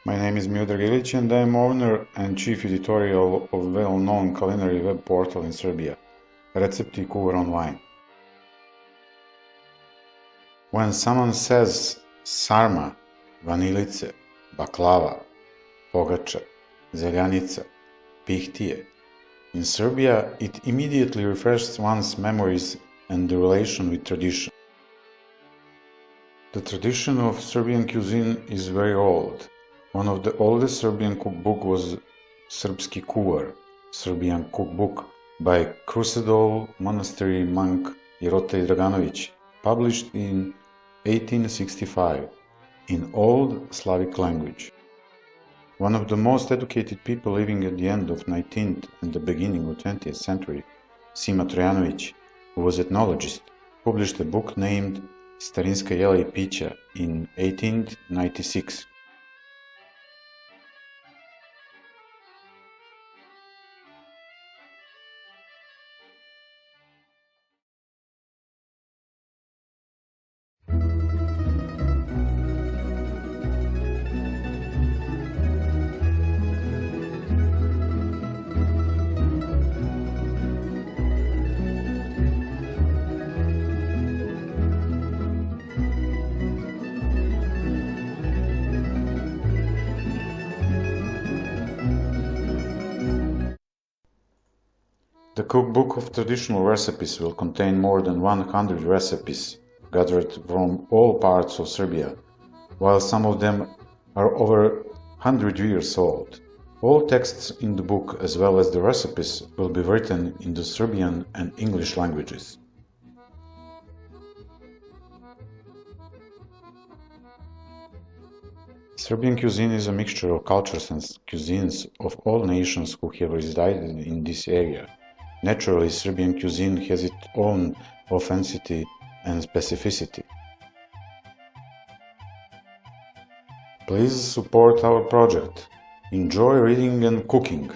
My name is Miodrag Ilić and I am owner and chief editorial of well-known culinary web portal in Serbia, Recepti Kuvar Online. When someone says sarma, vanilice, baklava, pogača, zeljanica, pihtije, in Serbia it immediately refreshes one's memories and the relation with tradition. The tradition of Serbian cuisine is very old. One of the oldest Serbian cookbook was Srpski kuvar, Serbian cookbook by Krušedol monastery monk Jerote Draganović, published in 1865 in Old Slavic language. One of the most educated people living at the end of 19th and the beginning of 20th century, Sima Trojanović, who was ethnologist, published a book named Starinska jela I pića in 1896. The cookbook of traditional recipes will contain more than 100 recipes gathered from all parts of Serbia, while some of them are over 100 years old. All texts in the book, as well as the recipes, will be written in the Serbian and English languages. Serbian cuisine is a mixture of cultures and cuisines of all nations who have resided in this area. Naturally, Serbian cuisine has its own authenticity and specificity. Please support our project. Enjoy reading and cooking.